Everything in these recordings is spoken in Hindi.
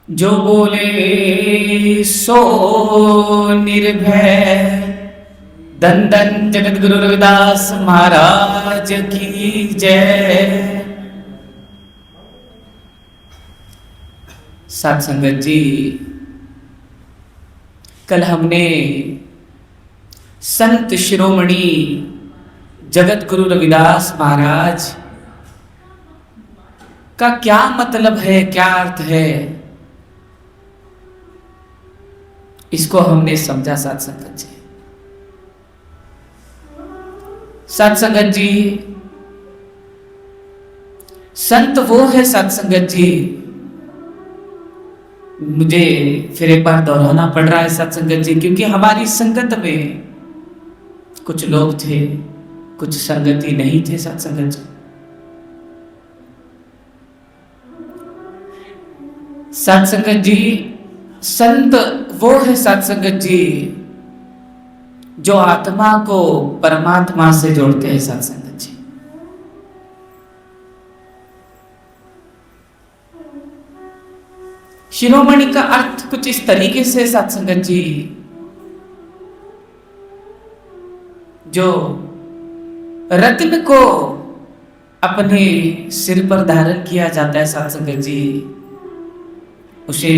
जो बोले सो निर्भय। धन धन जगत गुरु रविदास महाराज की जय। साथ संगत जी, कल हमने संत शिरोमणि जगत गुरु रविदास महाराज का क्या मतलब है, क्या अर्थ है, इसको हमने समझा। साथ संगत जी, साथ संगत जी, संत वो है साथ संगत जी, मुझे फिर एक बार दोहराना पड़ रहा है साथ संगत जी, क्योंकि हमारी संगत में कुछ लोग थे, कुछ संगति नहीं थे। साथ संगत जी, साथ संगत जी, संत वो है साथ संगत जी जो आत्मा को परमात्मा से जोड़ते हैं। साथ संगत जी, शिरोमणि का अर्थ कुछ इस तरीके से साथ संगत जी, जो रत्न को अपने सिर पर धारण किया जाता है साथ संगत जी, उसे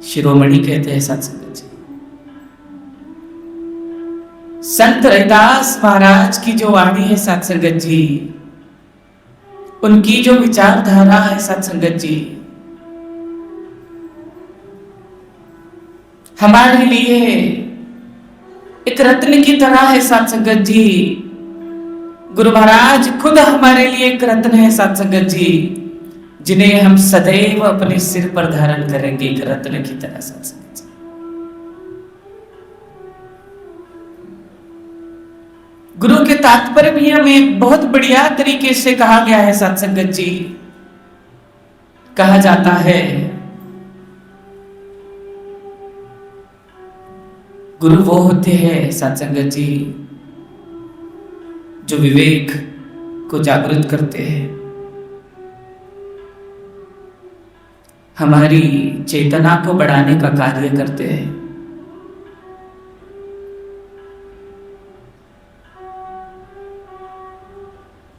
शिरोमणि कहते हैं। साथ संगत जी, संत रविदास महाराज की जो वाणी है साथ संगत जी, उनकी जो विचारधारा है साथ संगत जी, हमारे लिए एक रत्न की तरह है। साथ संगत जी, गुरु महाराज खुद हमारे लिए एक रत्न है साथ संगत जी, जिन्हें हम सदैव अपने सिर पर धारण करेंगे, एक रत्न की तरह। साथ संगत जी, गुरु के तात्पर्य भी हमें बहुत बढ़िया तरीके से कहा गया है। साथ संगत जी, कहा जाता है गुरु वो होते हैं साथ संगत जी जो विवेक को जागृत करते हैं, हमारी चेतना को बढ़ाने का कार्य करते हैं,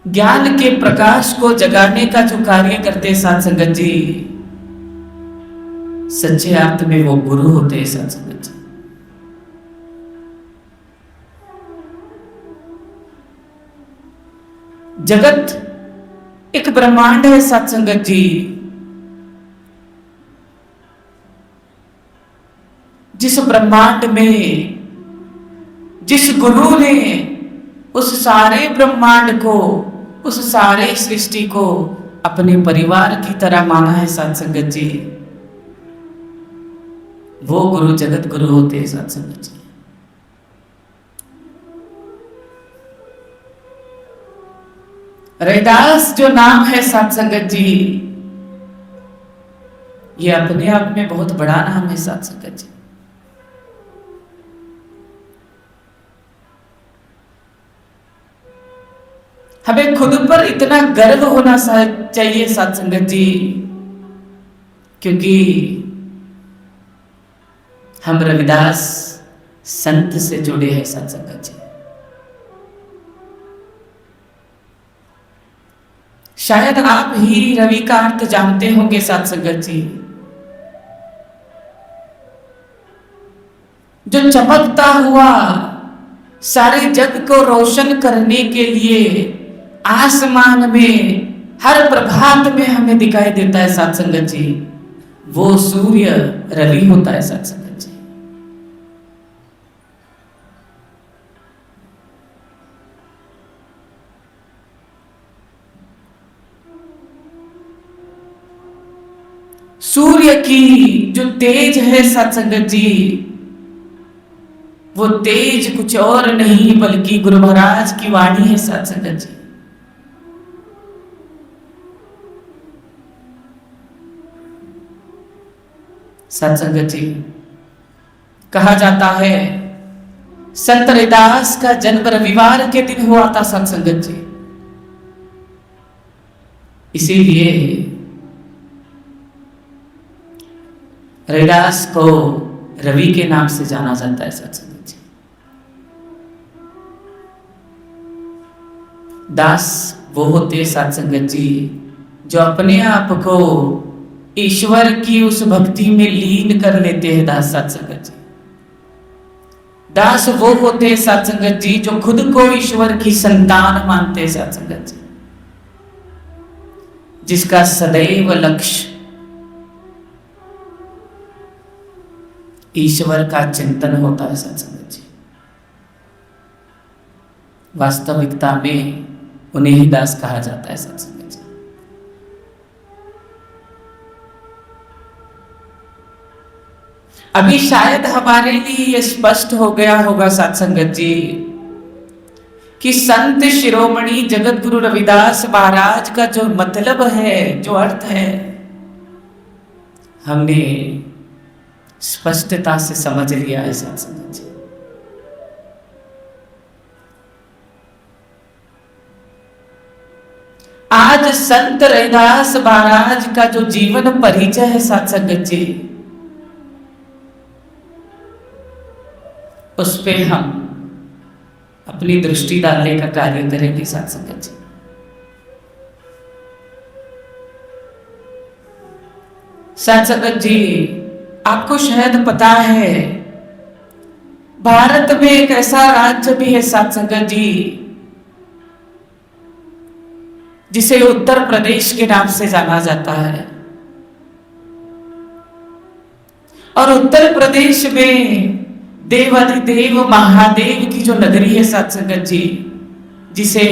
ज्ञान के प्रकाश को जगाने का जो कार्य करते हैं। साथ संगत जी, सच्चे अर्थ में वो गुरु होते हैं। साथ संगत जी, जगत एक ब्रह्मांड है साथ संगत जी, जिस ब्रह्मांड में जिस गुरु ने उस सारे ब्रह्मांड को, उस सारे सृष्टि को अपने परिवार की तरह माना है। साथ संगत जी, वो गुरु जगत गुरु होते हैं। साथ संगत जी, रविदास जो नाम है साथ संगत जी, ये अपने आप में बहुत बड़ा नाम है। साथ संगत जी, हमें खुद पर इतना गर्व होना चाहिए साथ संगत जी, क्योंकि हम रविदास संत से जुड़े हैं। साथ संगत जी, शायद आप ही रवि का अर्थ जानते होंगे। साथ संगत जी, जो चमकता हुआ सारे जग को रोशन करने के लिए आसमान में हर प्रभात में हमें दिखाई देता है। साथ संगत जी, वो सूर्य रवि होता है। साथ संगत जी, सूर्य की जो तेज है साथ संगत जी, वो तेज कुछ और नहीं बल्कि गुरु महाराज की वाणी है। साथ संगत जी, साथ संगत जी, कहा जाता है संत रविदास का जन्म रविवार के दिन हुआ था। साथ संगत जी, इसीलिए रविदास को रवि के नाम से जाना जाता है सत्संग जी। दास वो होते सत्संग जी जो अपने आप को ईश्वर की उस भक्ति में लीन कर लेते हैं। दास सत्संग जी, दास वो होते हैं सत्संग जी जो खुद को ईश्वर की संतान मानते हैं सत्संग जी, जिसका सदैव लक्ष्य ईश्वर का चिंतन होता है सत्संग जी। वास्तविकता में उन्हें ही दास कहा जाता है सत्संग जी। अभी शायद हमारे लिए यह स्पष्ट हो गया होगा सत्संग जी कि संत शिरोमणि जगत गुरु रविदास महाराज का जो मतलब है, जो अर्थ है, हमने स्पष्टता से समझ लिया है सत्संग जी। आज संत रविदास महाराज का जो जीवन परिचय है सत्संग जी, उस पे हम अपनी दृष्टि डालने का कार्य करेंगे सत्संग जी। सत्संग जी, आपको शायद पता है भारत में एक ऐसा राज्य भी है सत्संग जी जिसे उत्तर प्रदेश के नाम से जाना जाता है। और उत्तर प्रदेश में देवाधिदेव महादेव की जो नगरी है सत्संग जी, जिसे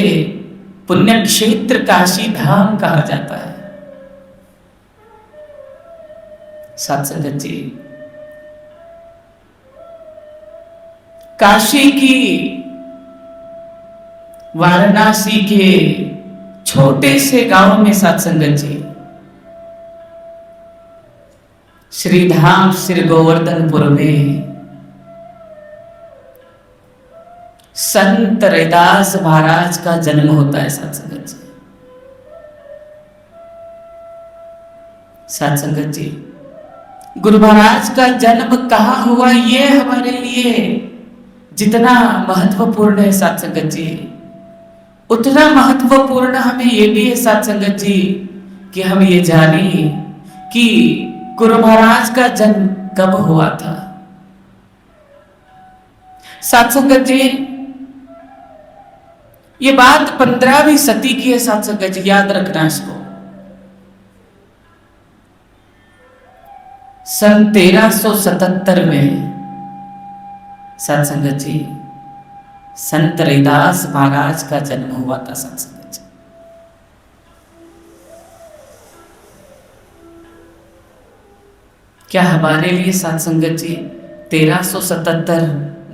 पुण्य क्षेत्र काशी धाम कहा जाता है सत्संग जी। काशी की वाराणसी के छोटे से गांव में सत्संग जी श्रीधाम श्री गोवर्धनपुर में संत रविदास महाराज का जन्म होता है सत्संग जी। सत्संग जी, गुरु महाराज का जन्म कहाँ हुआ, ये हमारे लिए जितना महत्वपूर्ण है सत्संग जी, उतना महत्वपूर्ण हमें ये भी है सत्संग जी कि हम ये जाने कि गुरु महाराज का जन्म कब हुआ था। सत्संग जी, ये बात 15वीं सदी की है सत्संग जी, याद रखना इसको। सन 1377 में सत्संग जी संत रविदास महाराज का जन्म हुआ था सत्संग जी। क्या हमारे लिए सत्संग जी 1377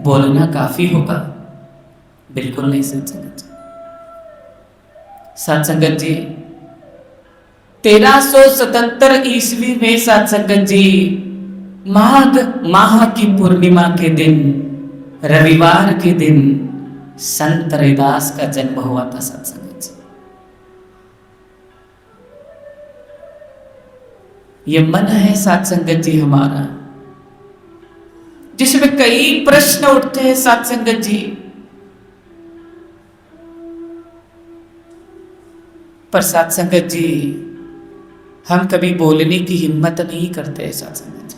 बोलना काफी होगा? बिल्कुल नहीं सत्संग जी। सत्संग जी 1377 ईस्वी में सत्संग जी माघ माह की पूर्णिमा के दिन, रविवार के दिन संत रविदास का जन्म हुआ था सत्संग जी। ये मन है सत्संग जी हमारा, जिसमें कई प्रश्न उठते हैं सत्संग जी, पर सत्संग जी हम कभी बोलने की हिम्मत नहीं करते सत्संग जी।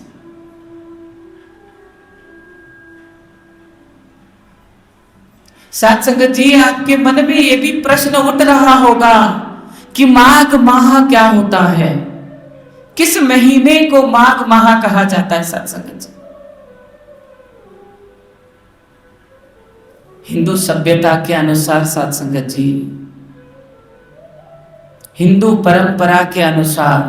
सत्संग जी, आपके मन में ये भी प्रश्न उठ रहा होगा कि माघ माह क्या होता है, किस महीने को माघ माह कहा जाता है सत्संग जी। हिंदू सभ्यता के अनुसार सत्संग जी, हिंदू परंपरा के अनुसार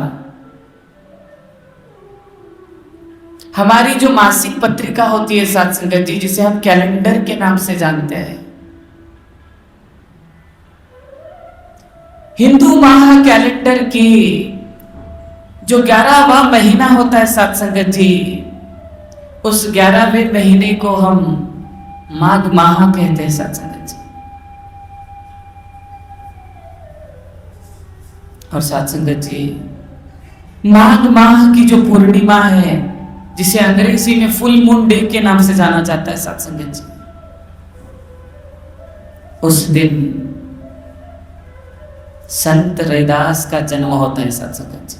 हमारी जो मासिक पत्रिका होती है सत्संग जी, जिसे हम कैलेंडर के नाम से जानते हैं, हिंदू माह कैलेंडर की जो 11वां महीना होता है सत्संग जी, उस 11वें महीने को हम माघ माह कहते हैं सत्संग जी। और सत्संग जी माघ माह की जो पूर्णिमा है जिसे अंग्रेजी में फुल मून डे के नाम से जाना जाता है साथ संगत जी। उस दिन संत रैदास का जन्म होता है साथ संगत जी।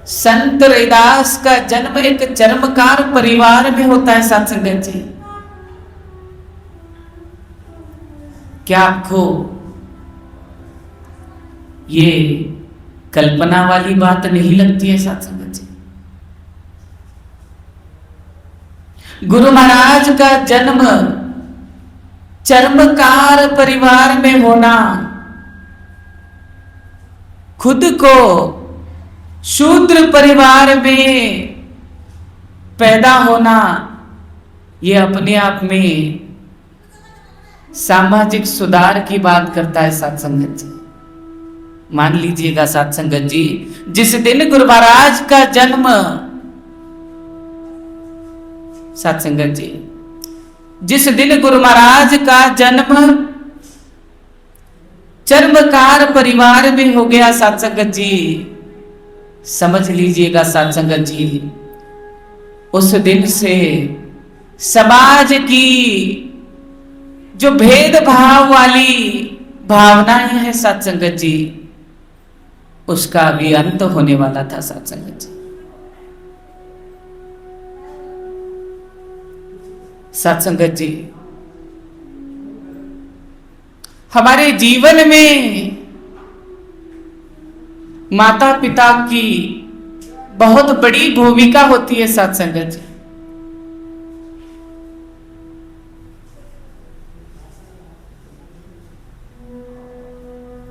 संत रैदास का जन्म एक चर्मकार परिवार में होता है साथ संगत जी। क्या आपको ये कल्पना वाली बात नहीं लगती है साथ संगत जी? गुरु महाराज का जन्म चर्मकार परिवार में होना, खुद को शूद्र परिवार में पैदा होना, ये अपने आप में सामाजिक सुधार की बात करता है साथ संगत जी। मान लीजिएगा साथ संगत जी, जिस दिन गुरु महाराज का जन्म, साथ संगत जी, जिस दिन गुरु महाराज का जन्म चर्मकार परिवार में हो गया साथ संगत जी, समझ लीजिएगा साथ संगत जी, उस दिन से समाज की जो भेदभाव वाली भावनाएं हैं साथ संगत जी, उसका भी अंत होने वाला था साथ संगत जी। साथ संगत जी, हमारे जीवन में माता पिता की बहुत बड़ी भूमिका होती है साथ संगत जी।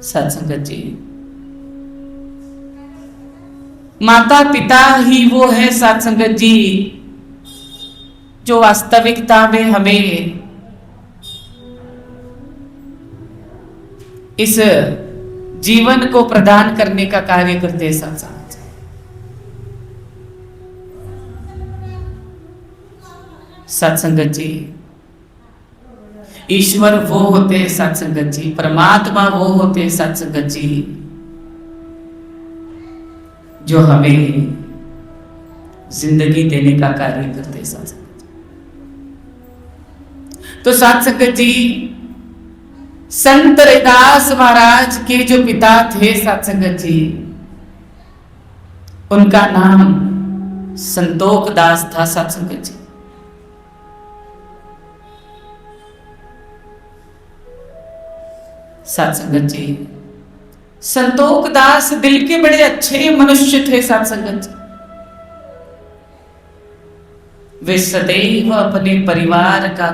साथ संगत जी, माता पिता ही वो है साथ संगत जी जो वास्तविकता में हमें इस जीवन को प्रदान करने का कार्य करते हैं साथ संगत जी। साथ संगत जी, ईश्वर वो होते हैं साथ संगत जी, परमात्मा वो होते हैं साथ संगत जी, जो हमें जिंदगी देने का कार्य करते हैं साथ संगत जी। तो साथ संगत जी, संत रैदास महाराज के जो पिता थे साथ संगत जी, उनका नाम संतोख दास था साथ संगत जी। साथ संगत जी, संतोख दास दिल के बड़े अच्छे मनुष्य थे साथ संगत जी। वे सदैव अपने परिवार का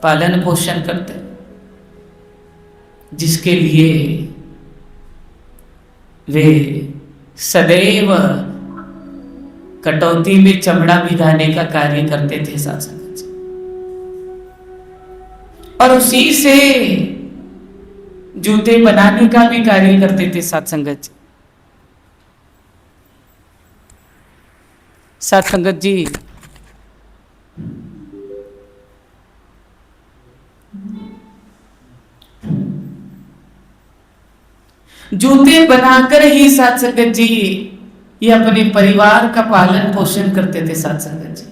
पालन पोषण करते, जिसके लिए वे सदैव कटौती में चमड़ा भिगाने का कार्य करते थे साथ संगत जी, और उसी से जूते बनाने का भी कार्य करते थे साथ संगत जी। साथ संगत जी, जूते बनाकर ही साथ संगत जी ये अपने परिवार का पालन पोषण करते थे साथ संगत जी।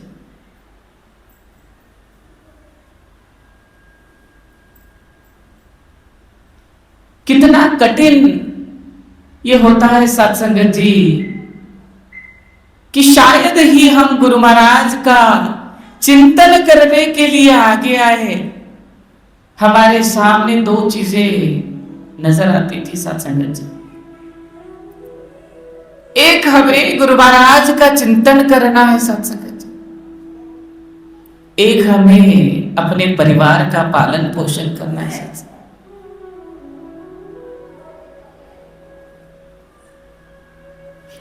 कितना कठिन ये होता है साथ संगत जी कि शायद ही हम गुरु महाराज का चिंतन करने के लिए आगे आए, हमारे सामने दो चीजें नजर आती थी साथ संगत जी। एक, हमें गुरु महाराज का चिंतन करना है साथ संगत जी, एक हमें अपने परिवार का पालन पोषण करना है साथ संगत।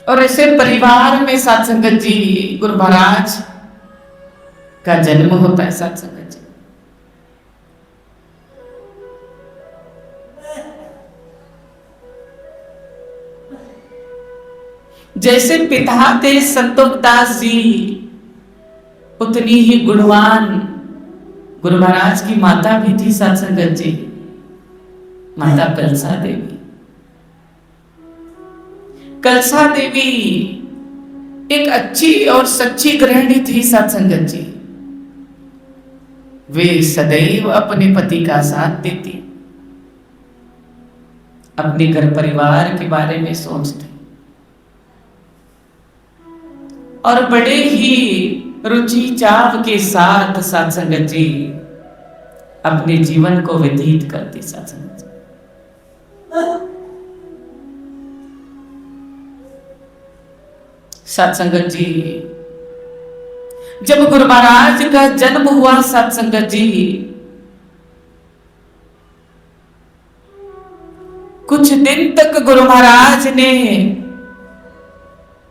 और ऐसे परिवार में साथ संगत जी गुरु महाराज का जन्म होता है साथ संगत जी। जैसे पिता थे संतोख दास जी, उतनी ही गुणवान गुरु महाराज की माता भी थी साथ संगत जी, माता कलसा देवी। कलसा देवी एक अच्छी और सच्ची गृहिणी थी सत्संगत जी। वे सदैव अपने पति का साथ देती, अपने घर परिवार के बारे में सोचती और बड़े ही रुचि चाव के साथ सत्संगत जी अपने जीवन को व्यतीत करती। सत्संगत जी सत्संगत जी जब गुरु महाराज का जन्म हुआ सत्संगत जी, कुछ दिन तक गुरु महाराज ने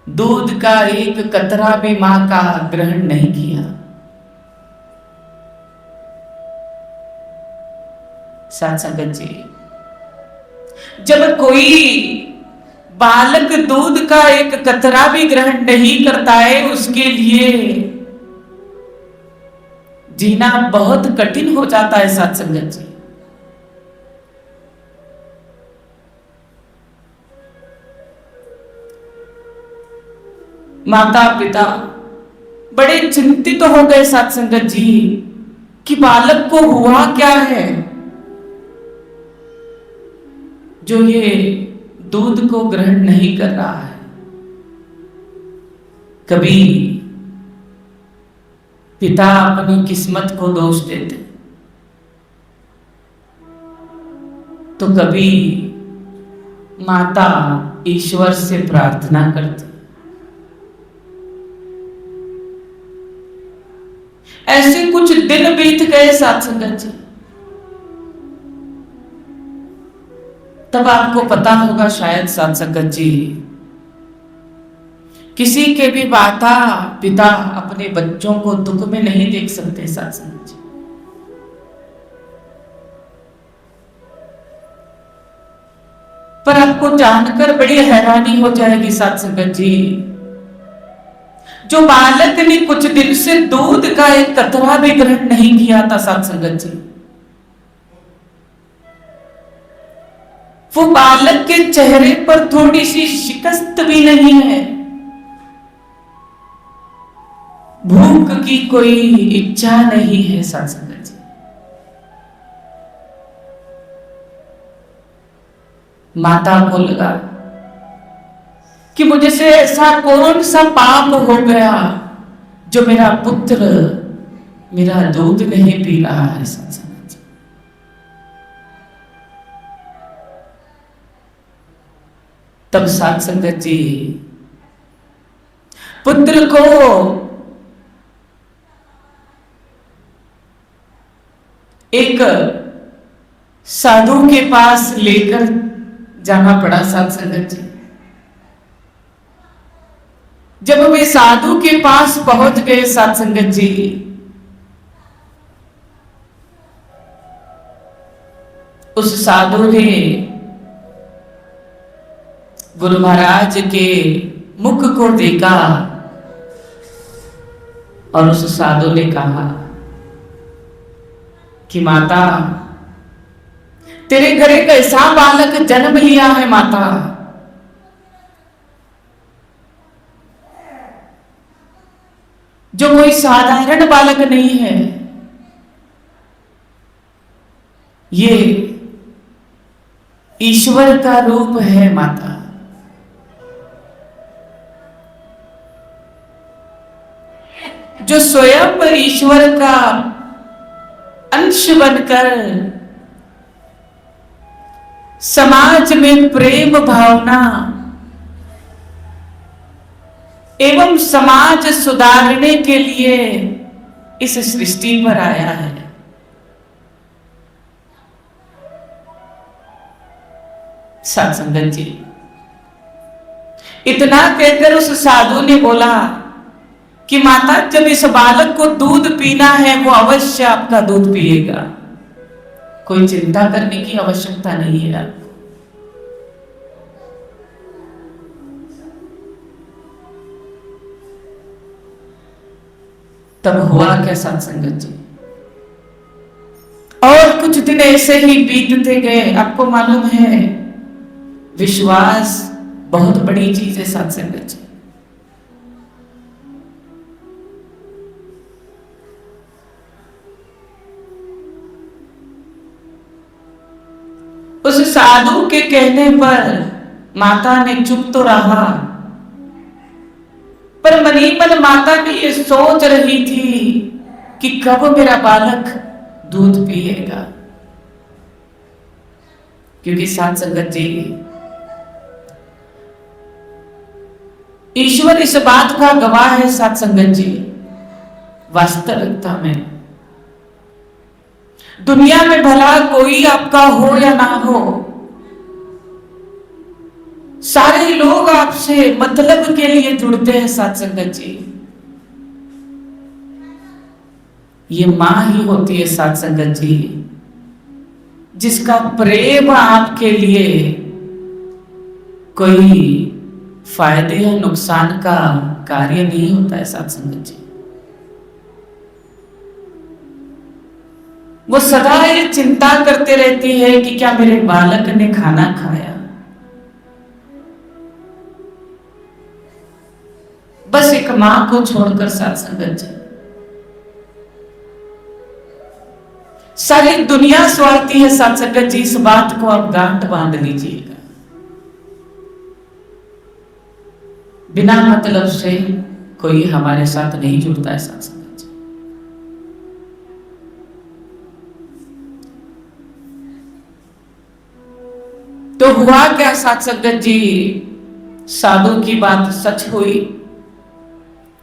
दूध का एक कतरा भी मां का ग्रहण नहीं किया। सत्संगत जी जब कोई बालक दूध का एक कतरा भी ग्रहण नहीं करता है, उसके लिए जीना बहुत कठिन हो जाता है। सत्संगत जी माता पिता बड़े चिंतित हो गए सत्संगत जी कि बालक को हुआ क्या है जो ये दूध को ग्रहण नहीं कर रहा है। कभी पिता अपनी किस्मत को दोष देते, तो कभी माता ईश्वर से प्रार्थना करती। ऐसे कुछ दिन बीत गए सत्संगत जी। तब आपको पता होगा शायद सत्संगत जी, किसी के भी माता पिता अपने बच्चों को दुख में नहीं देख सकते। सत्संगत जी पर आपको जानकर बड़ी हैरानी हो जाएगी सत्संगत जी, जो बालक ने कुछ दिन से दूध का एक कतरा भी ग्रहण नहीं किया था सत्संगत जी, वो बालक के चेहरे पर थोड़ी सी शिकस्त भी नहीं है, भूख की कोई इच्छा नहीं है। सत्संगत जी माता को लगा कि मुझे से ऐसा कौन सा पाप हो गया जो मेरा पुत्र मेरा दूध नहीं पी रहा है। सत्संगत जी तब सत्संगत जी पुत्र को एक साधु के पास लेकर जाना पड़ा। सत्संगत जी जब वे साधु के पास पहुंच गए सत्संगत जी, उस साधु ने गुरु महाराज के मुख को देखा और उस साधु ने कहा कि माता, तेरे घर एक ऐसा बालक जन्म लिया है माता, जो कोई साधारण बालक नहीं है। ये ईश्वर का रूप है माता। जो स्वयं ईश्वर का अंश बनकर समाज में प्रेम भावना एवं समाज सुधारने के लिए इस सृष्टि पर आया है। सत्संगत जी इतना कहकर उस साधु ने बोला कि माता, जब इस बालक को दूध पीना है वो अवश्य आपका दूध पिएगा, कोई चिंता करने की आवश्यकता नहीं है आपको। तब हुआ क्या सत्संगत जी, और कुछ दिन ऐसे ही बीतते गए। आपको मालूम है विश्वास बहुत बड़ी चीज है साथ संगत जी। उस साधु के कहने पर माता ने चुप तो रहा, पर मनी मन माता ने ये सोच रही थी कि कब मेरा बालक दूध पिएगा। क्योंकि साथ संगत जी, ईश्वर इस बात का गवाह है साथ संगत जी, वास्तविकता में दुनिया में भला कोई आपका हो या ना हो, सारे लोग आपसे मतलब के लिए जुड़ते हैं साथ संगत जी। ये मां ही होती है साथ संगत जी, जिसका प्रेम आपके लिए कोई फायदे या नुकसान का कार्य नहीं होता है साथ संगत जी। वो सदा ये चिंता करते रहती है कि क्या मेरे बालक ने खाना खाया। बस एक मां को छोड़कर साथ संगत जी, सारी दुनिया स्वार्थी है साथ संगत जी। इस बात को आप गांठ बांध लीजिएगा। बिना मतलब से कोई हमारे साथ नहीं जुड़ता है साथ संगत जी। तो हुआ क्या साथ संगत जी, साधु की बात सच हुई।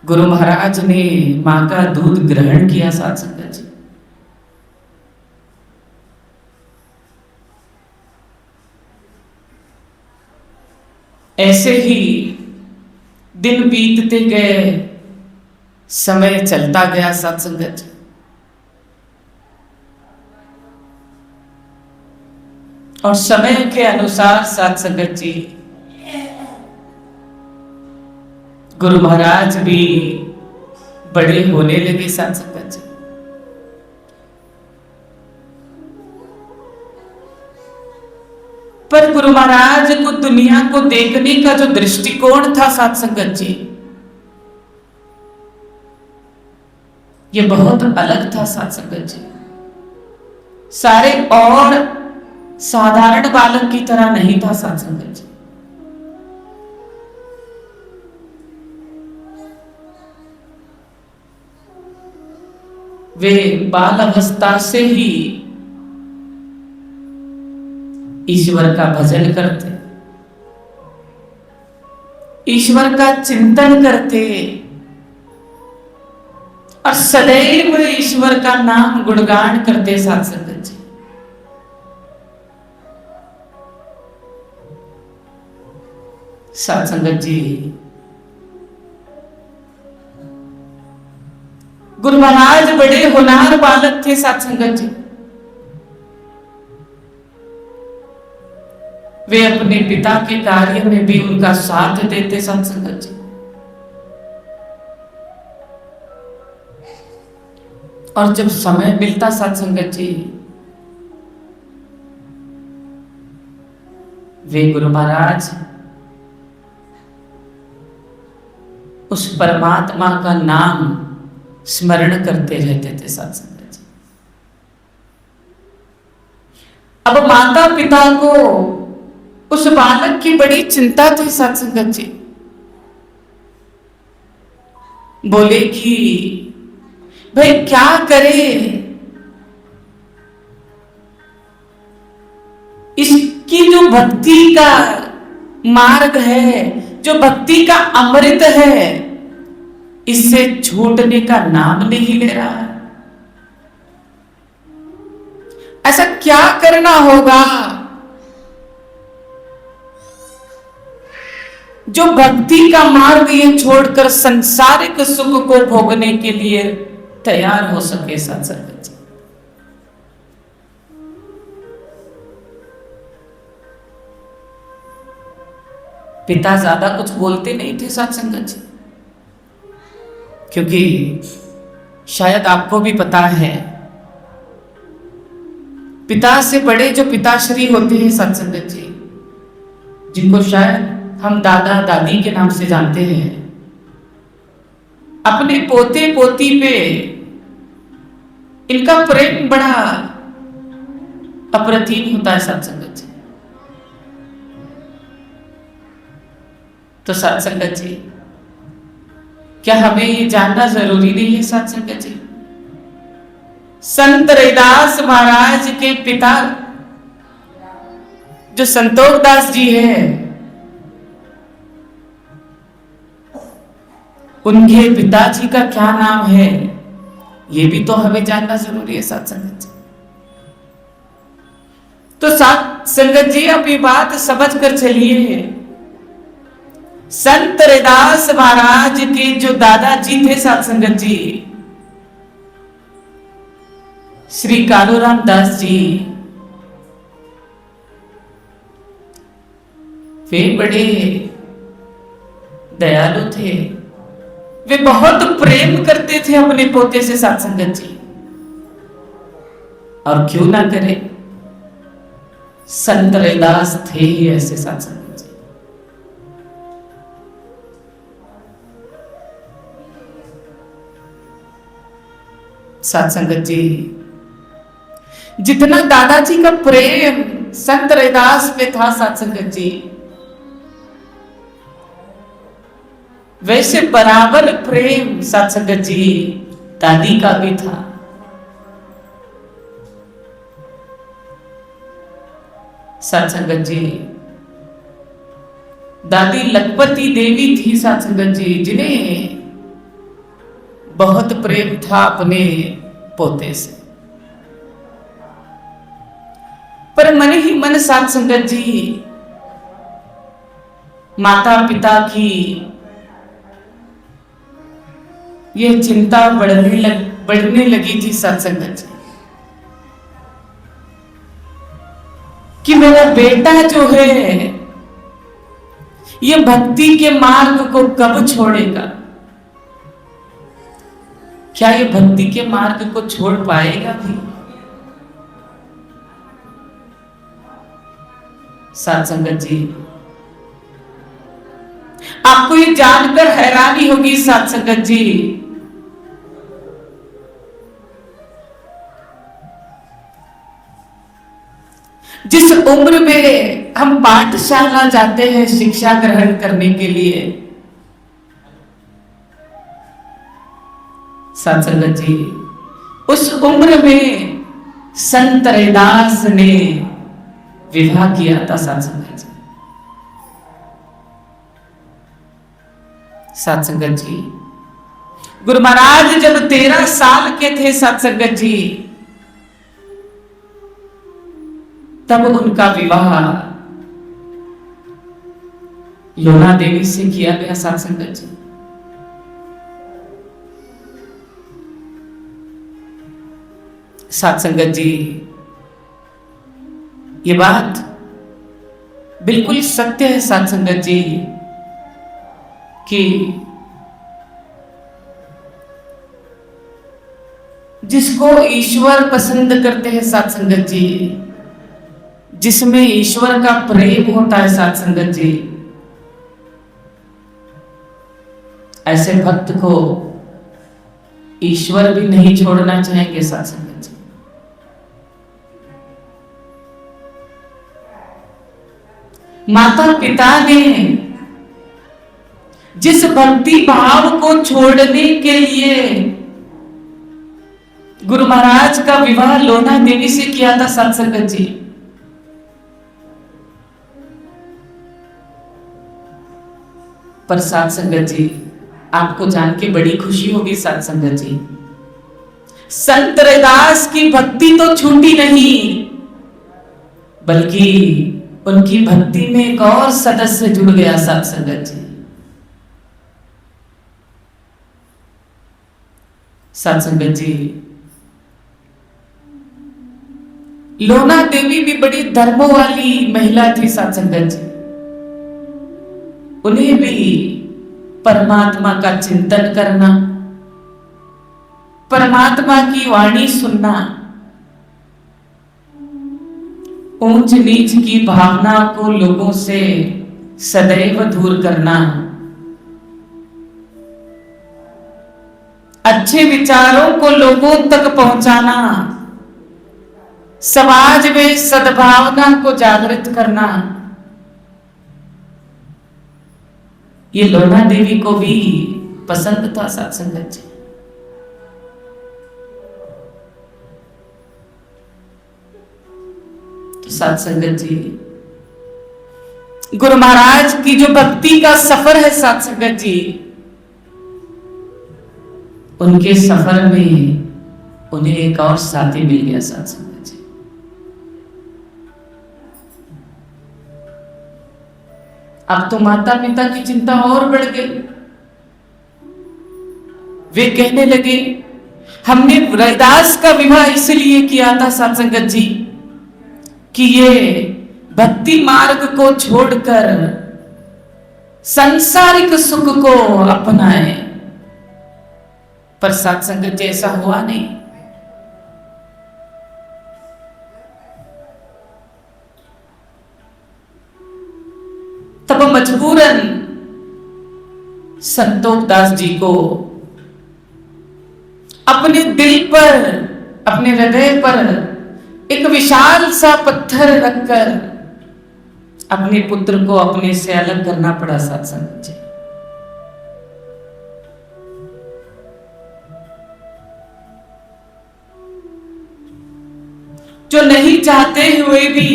गुरु महाराज ने मां का दूध ग्रहण किया साथ संगत जी। ऐसे ही दिन बीतते गए, समय चलता गया साथ संगत जी। और समय के अनुसार साथ संगत जी, गुरु महाराज भी बड़े होने लगे साथ संगत जी। पर गुरु महाराज को दुनिया को देखने का जो दृष्टिकोण था साथ संगत जी, ये बहुत अलग था साथ संगत जी। सारे और साधारण बालक की तरह नहीं था साथ संगत जी। वे बाल अवस्था से ही ईश्वर का भजन करते, ईश्वर का चिंतन करते और सदैव ईश्वर का नाम गुणगान करते साथ संगत जी। साथ संगत जी, गुरु महाराज बड़े होनहार बालक थे साथ संगत जी। वे अपने पिता के कार्य में भी उनका साथ देते साथ संगत जी। और जब समय मिलता साथ संगत जी, वे गुरु महाराज उस परमात्मा का नाम स्मरण करते रहते थे साथ संगत जी। अब माता पिता को उस बालक की बड़ी चिंता थी साथ संगत जी। बोले कि भाई क्या करे, इसकी जो भक्ति का मार्ग है, जो भक्ति का अमृत है, इससे छूटने का नाम नहीं ले रहा है। ऐसा क्या करना होगा जो भक्ति का मार्ग ये छोड़कर संसारिक सुख को भोगने के लिए तैयार हो सके साथ संगत जी। पिता ज्यादा कुछ बोलते नहीं थे साथ संगत जी, क्योंकि शायद आपको भी पता है, पिता से बड़े जो पिताश्री होते हैं साथ संगत जी, जिनको शायद हम दादा दादी के नाम से जानते हैं, अपने पोते पोती पे इनका प्रेम बड़ा अप्रतिम होता है साथ संगत जी। तो साथ संगत जी, क्या हमें ये जानना जरूरी नहीं है साथ संगत जी? संत रैदास महाराज के पिता जो संतोख दास जी है, उनके पिताजी का क्या नाम है, ये भी तो हमें जानना जरूरी है साथ संगत जी। तो साथ संगत जी, अब ये बात समझ कर चलिए, संत रैदास महाराज के जो दादाजी थे साथ संगत जी, श्री कालूराम दास जी, वे बड़े दयालु थे। वे बहुत प्रेम करते थे अपने पोते से साथ संगत जी। और क्यों ना करे, संत रैदास थे ही ऐसे साथ संगत जी। साथ संगत जी, जितना दादाजी का प्रेम संत रैदास पे था साथ संगत जी, वैसे बराबर प्रेम साथ संगत जी दादी का भी था। साथ संगत जी, दादी लखपति देवी थी साथ संगत जी, जिन्हें बहुत प्रेम था अपने पोते से। पर मन ही मन साथ संगत जी, माता पिता की ये चिंता बढ़ने लगी थी साथ संगत जी, कि मेरा बेटा जो है ये भक्ति के मार्ग को कब छोड़ेगा, क्या ये भक्ति के मार्ग को छोड़ पाएगा भी? साथ संगत जी, आपको ये जानकर हैरानी होगी साथ संगत जी, जिस उम्र में हम पाठशाला जाते हैं शिक्षा ग्रहण करने के लिए, साथ संगत जी, उस उम्र में संत रैदास ने विवाह किया था साथ संगत जी। साथ संगत जी, गुरु महाराज जब 13 साल के थे साथ संगत जी, तब उनका विवाह लोना देवी से किया गया साथ संगत जी। साथ संगत जी, ये बात बिल्कुल सत्य है साथ संगत जी, कि जिसको ईश्वर पसंद करते हैं साथ संगत जी, जिसमें ईश्वर का प्रेम होता है साथ संगत जी, ऐसे भक्त को ईश्वर भी नहीं छोड़ना चाहेंगे साथ संगत जी। माता पिता ने जिस भक्ति भाव को छोड़ने के लिए गुरु महाराज का विवाह लोना देवी से किया था साथ संगत जी, पर साथ संगत जी, आपको जान के बड़ी खुशी होगी साथ संगत जी, संत रैदास की भक्ति तो छूटी नहीं, बल्कि उनकी भक्ति में एक और सदस्य जुड़ गया साथ संगत जी। साथ संगत जी, लोना देवी भी बड़ी धर्मों वाली महिला थी साथ संगत जी। उन्हें भी परमात्मा का चिंतन करना, परमात्मा की वाणी सुनना, ऊंच नीच की भावना को लोगों से सदैव दूर करना, अच्छे विचारों को लोगों तक पहुंचाना, समाज में सद्भावना को जागृत करना, ये लोना देवी को भी पसंद था साथ संगत जी। तो साथ संगत जी, गुरु महाराज की जो भक्ति का सफर है साथ संगत जी, उनके सफर में उन्हें एक और साथी मिल गया साथ संगत जी। अब तो माता पिता की चिंता और बढ़ गई। वे कहने लगे, हमने रैदास का विवाह इसलिए किया था साथ संगत जी कि ये भक्ति मार्ग को छोड़कर सांसारिक सुख को अपनाए, पर साथ संगत जी ऐसा हुआ नहीं। तब मजबूरन संतोष दास जी को अपने दिल पर, अपने हृदय पर एक विशाल सा पत्थर रखकर अपने पुत्र को अपने से अलग करना पड़ा साथ संगत जी। जो नहीं चाहते हुए भी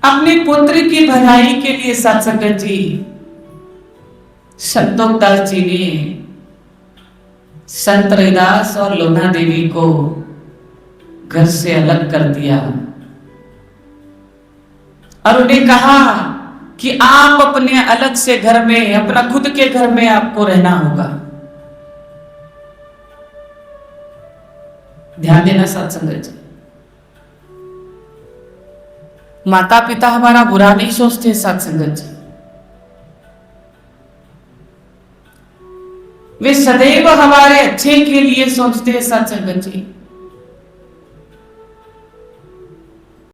अपने पुत्र की भलाई के लिए साथ संगत जी, संतोष दास जी ने संत रैदास और लोना देवी को घर से अलग कर दिया और उन्हें कहा कि आप अपने अलग से घर में, अपना खुद के घर में आपको रहना होगा। ध्यान देना साथ संगत जी, माता पिता हमारा बुरा नहीं सोचते साथ संगत जी, वे सदैव हमारे अच्छे के लिए सोचते हैं साथ संगत जी।